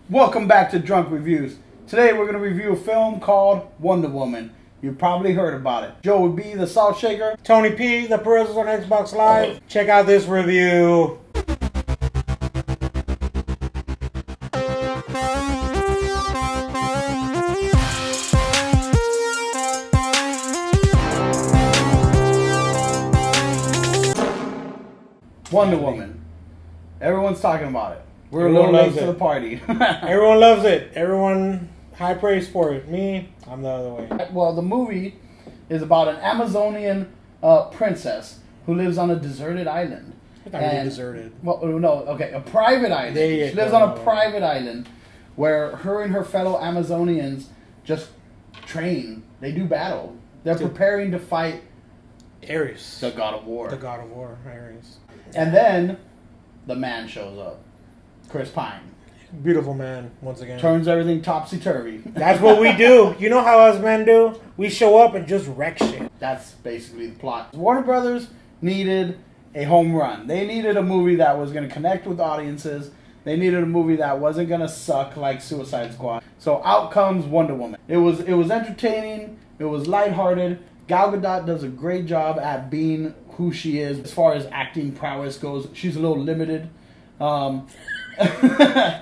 Welcome back to Drunk Reviews. Today we're going to review a film called Wonder Woman. You've probably heard about it. Joe B, the Salt Shaker. Tony P, the Perizzles on Xbox Live. Check out this review. Wonder Woman. Everyone's talking about it. We're a little late to the party. Everyone loves it. Everyone high praise for it. Me, I'm the other way. Well, the movie is about an Amazonian princess who lives on a deserted island. I thought you were deserted. Well, no, okay, a private island. She lives on a private island where her and her fellow Amazonians just train. They do battle. They're preparing to fight Ares, the god of war. The god of war, Ares. And then the man shows up. Chris Pine. Beautiful man, once again. Turns everything topsy-turvy. That's what we do. You know how us men do? We show up and just wreck shit. That's basically the plot. Warner Brothers needed a home run. They needed a movie that was going to connect with audiences. They needed a movie that wasn't going to suck like Suicide Squad. So out comes Wonder Woman. It was entertaining. It was lighthearted. Gal Gadot does a great job at being who she is. As far as acting prowess goes, she's a little limited.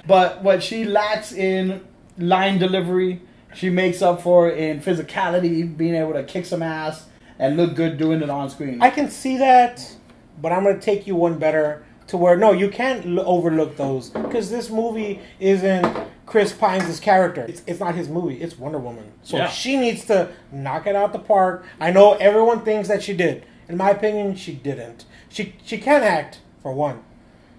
But what she lacks in line delivery, she makes up for in physicality, being able to kick some ass and look good doing it on screen. I can see that, but I'm going to take you one better to where, no, you can't overlook those. Because this movie isn't Chris Pine's character. It's not his movie. It's Wonder Woman. So she needs to knock it out the park. I know everyone thinks that she did. In my opinion, she didn't. She can't act, for one.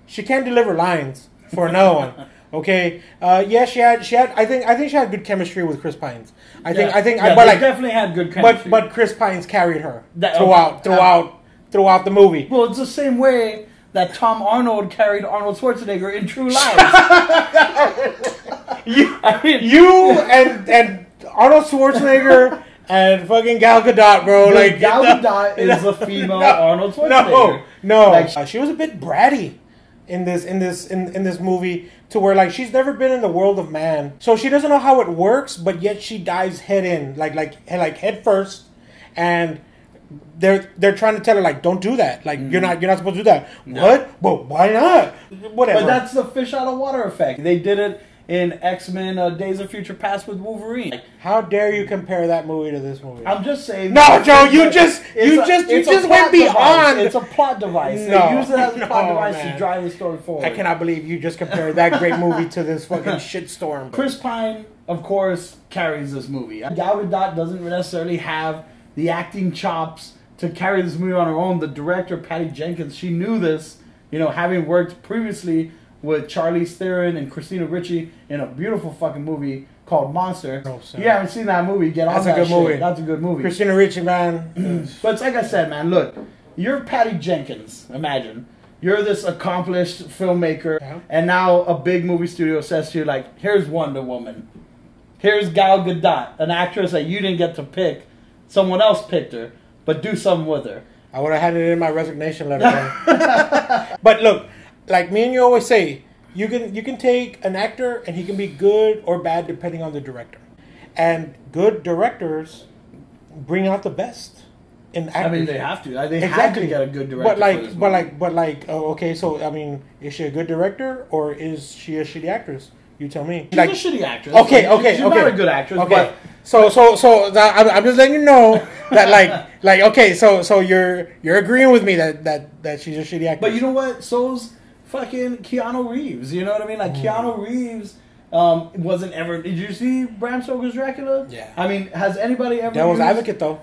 She can't deliver lines, for another one. Okay. Yeah, she had. I think she had good chemistry with Chris Pines. But they definitely had good chemistry. But Chris Pines carried her throughout the movie. Well, it's the same way that Tom Arnold carried Arnold Schwarzenegger in True Lies. you and Arnold Schwarzenegger and fucking Gal Gadot, bro. Dude, like Gal Gadot is a female Arnold Schwarzenegger. No. Like, she was a bit bratty in this movie, to where like she's never been in the world of man, so she doesn't know how it works, but yet she dives head in, like head first, and they're trying to tell her like, don't do that, like you're not supposed to do that. No. What? Well, why not? Whatever. But that's the fish out of water effect. They did it in X-Men Days of Future Past with Wolverine. Like, how dare you compare that movie to this movie? I'm just saying. No, Joe, you just went beyond. It's a plot device. They use it as a plot device to drive the story forward. I cannot believe you just compared that great movie to this fucking shitstorm. Chris Pine, of course, carries this movie. Gal Gadot doesn't necessarily have the acting chops to carry this movie on her own. The director, Patty Jenkins, she knew this, having worked previously with Charlize Theron and Christina Ricci in a beautiful fucking movie called Monster. If you haven't seen that movie, get on that shit. That's a good movie. That's a good movie. Christina Ricci, man. But it's like I said, man, look, you're Patty Jenkins, imagine. You're this accomplished filmmaker, and now a big movie studio says to you, like, here's Wonder Woman. Here's Gal Gadot, an actress that you didn't get to pick. Someone else picked her, but do something with her. I would have had it in my resignation letter, man. But look, like me and you always say, you can take an actor and he can be good or bad depending on the director. And good directors bring out the best in actors. I mean, they have to. They have to get a good director. Okay, so I mean, is she a good director or is she a shitty actress? You tell me. She's a shitty actress. Okay. She's not a good actress. Okay. But so I'm just letting you know that okay, so you're agreeing with me that she's a shitty actress. But you know what? So's fucking Keanu Reeves. You know what I mean? Like Keanu Reeves wasn't ever. Did you see Bram Stoker's Dracula? Yeah. I mean, has anybody ever? Devil's Advocate though.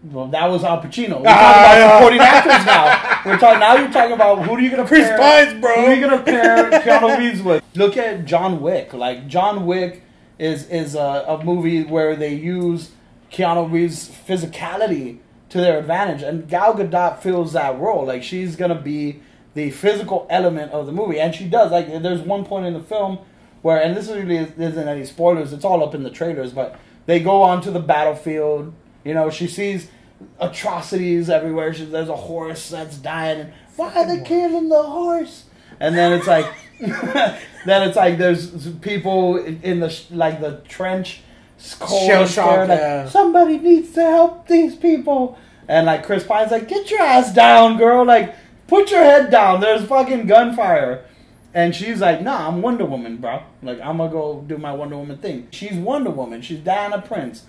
Well, that was Al Pacino. We're talking about supporting actors now. Now you're talking about who are you gonna Chris Pines, bro. Who are you gonna pair Keanu Reeves with? Look at John Wick. Like John Wick is a movie where they use Keanu Reeves' physicality to their advantage, and Gal Gadot fills that role. Like she's gonna be the physical element of the movie, and she does. Like there's one point in the film where, and this really isn't any spoilers. It's all up in the trailers, but they go onto the battlefield. She sees atrocities everywhere. There's a horse that's dying, and why are they killing the horse? And then it's like, Then it's like there's people in the like the trench, Shell shock, like, somebody needs to help these people, and like Chris Pine's like, get your ass down, girl, like put your head down. There's fucking gunfire, and she's like, nah, I'm Wonder Woman, bro. Like I'm gonna go do my Wonder Woman thing. She's Wonder Woman. She's Diana Prince.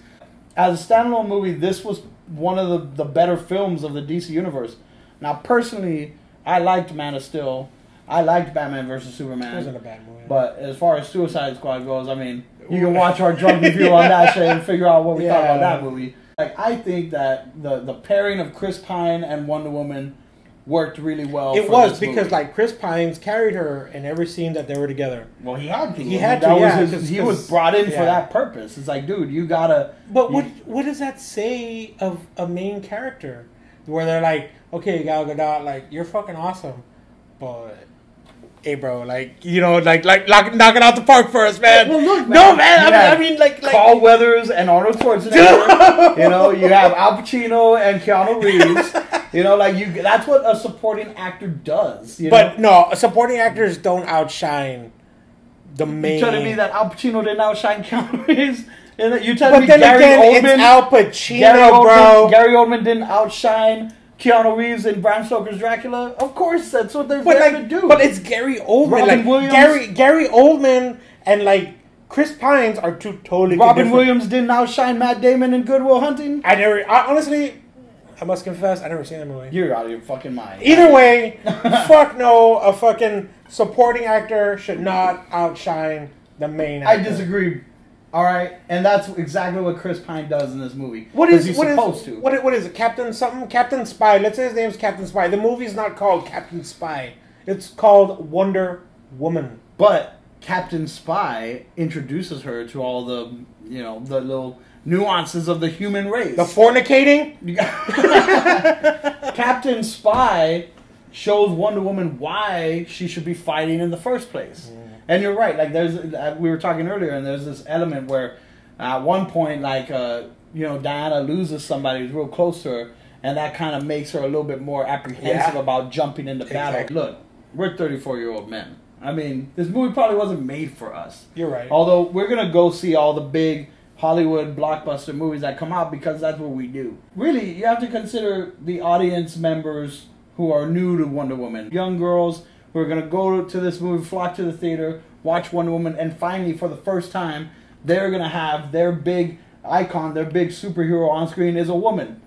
As a standalone movie, this was one of the better films of the DC universe. Now, personally, I liked Man of Steel. I liked Batman vs. Superman. It wasn't a bad movie. But as far as Suicide Squad goes, I mean, you can watch our drunk review on that shit and figure out what we thought about that movie. Like, I think that the pairing of Chris Pine and Wonder Woman worked really well. It was because like Chris Pines carried her in every scene that they were together. Well, he had to. He had to. He was brought in for that purpose. It's like, dude, you gotta. But what does that say of a main character? Where they're like, okay, Gal Gadot, like you're fucking awesome, but hey, bro, like you know, like knock it out the park for us, man. Well, look, man. No, man. I mean, like Carl Weathers and Arnold Schwarzenegger. You know, you have Al Pacino and Keanu Reeves. You know, like that's what a supporting actor does. You but know? no, supporting actors don't outshine the main. You're telling me that Al Pacino didn't outshine Keanu Reeves? You're telling me then Gary again, Oldman, it's Al Pacino, bro. Gary Oldman didn't outshine Keanu Reeves in Bram Stoker's Dracula? Of course, that's what they're there to do. But it's Gary Oldman. Robin Williams. Gary Oldman and like Chris Pines are two totally Robin different. Williams didn't outshine Matt Damon in Good Will Hunting? Honestly, I must confess, I never seen that movie. You're out of your fucking mind. Either way, fuck no, a fucking supporting actor should not outshine the main actor. I disagree. All right, and that's exactly what Chris Pine does in this movie. What is it? Captain something? Captain Spy. Let's say his name's Captain Spy. The movie's not called Captain Spy. It's called Wonder Woman. But Captain Spy introduces her to all the, you know, the little nuances of the human race. The fornicating? Captain Spy shows Wonder Woman why she should be fighting in the first place. And you're right. Like we were talking earlier, and there's this element where at one point, like you know, Diana loses somebody who's real close to her, and that kind of makes her a little bit more apprehensive about jumping into battle. Look, we're 34-year-old men. I mean, this movie probably wasn't made for us. You're right. Although we're gonna go see all the big Hollywood blockbuster movies that come out because that's what we do. Really, you have to consider the audience members who are new to Wonder Woman. Young girls who are going to go to this movie, flock to the theater, watch Wonder Woman, and finally, for the first time, they're going to have their big icon, their big superhero on screen is a woman.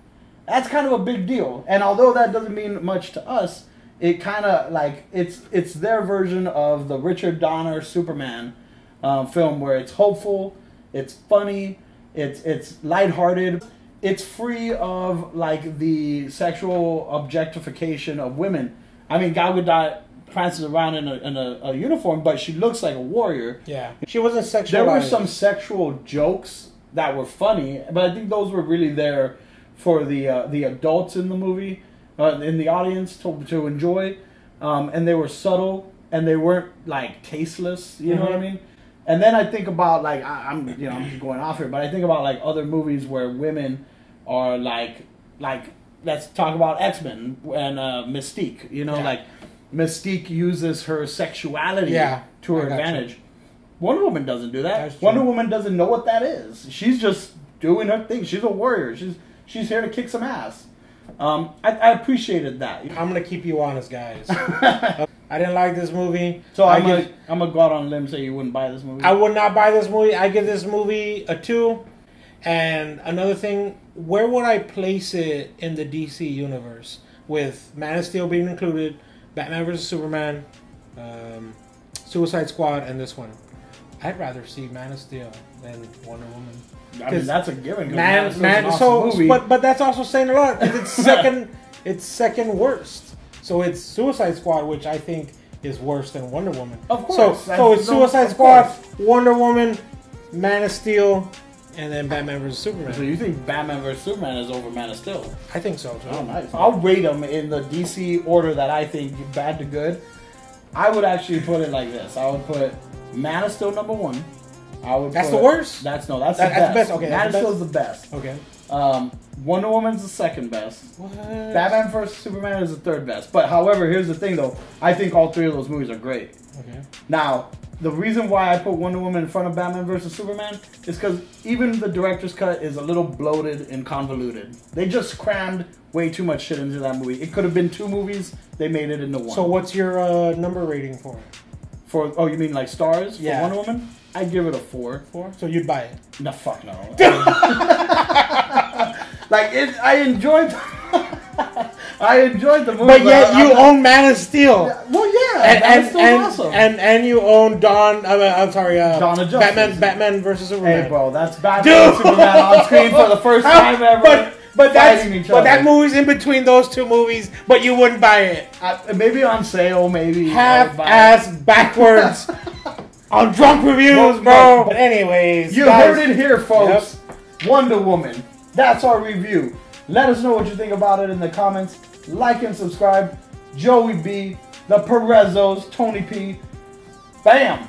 That's kind of a big deal. And although that doesn't mean much to us, it kind of like, it's their version of the Richard Donner Superman film where it's hopeful, it's funny, it's lighthearted, it's free of like the sexual objectification of women. I mean, Gal Gadot prances around in a uniform, but she looks like a warrior. Yeah, she wasn't sexualized. There were some sexual jokes that were funny, but I think those were really there for the adults in the movie, in the audience to enjoy, and they were subtle and they weren't like tasteless. You know what I mean? And then I think about like I'm just going off here, but I think about like other movies where women are like let's talk about X-Men and Mystique. You know, like Mystique uses her sexuality to her advantage. Wonder Woman doesn't do that. Wonder Woman doesn't know what that is. She's just doing her thing. She's a warrior. She's here to kick some ass. I appreciated that. I'm gonna keep you honest, guys. I didn't like this movie. So I'm gonna go out on a limb and say you wouldn't buy this movie. I would not buy this movie. I give this movie a 2. And another thing, where would I place it in the DC universe? With Man of Steel being included, Batman vs. Superman, Suicide Squad, and this one. I'd rather see Man of Steel than Wonder Woman. I mean, that's a given. But that's also saying a lot. It's second. It's second worst. So it's Suicide Squad, which I think is worse than Wonder Woman. Of course. So it's Suicide Squad, Wonder Woman, Man of Steel, and then Batman vs. Superman. So you think Batman vs. Superman is over Man of Steel? I think so too. Oh, nice. I'll rate them in the DC order that I think bad to good. I would actually put it like this. I would put Man of Steel number 1. That's the worst? That's the best. Okay, Man of Steel is the best. Okay. Wonder Woman's the second best. What? Batman vs Superman is the third best. But however, here's the thing though. I think all three of those movies are great. Okay. Now, the reason why I put Wonder Woman in front of Batman vs Superman is because even the director's cut is a little bloated and convoluted. They just crammed way too much shit into that movie. It could have been 2 movies. They made it into 1. So what's your number rating for it? Oh, you mean like stars? Yeah. For Wonder Woman? I'd give it a 4. 4? So you'd buy it? No, fuck no. Like, I enjoyed... I enjoyed the movie. But yet you own Man of Steel. Well, yeah. Man of Steel's awesome. And you own Dawn of Justice. Batman versus Superman. Hey, bro, that's Batman and Superman on screen for the first time ever. But that movie's in between those 2 movies, but you wouldn't buy it. Maybe on sale, maybe. Half-ass backwards on drunk reviews, bro. But anyways, you heard it here, folks. Yep. Wonder Woman. That's our review. Let us know what you think about it in the comments. Like and subscribe. Joey B, the Perezos, Tony P. Bam!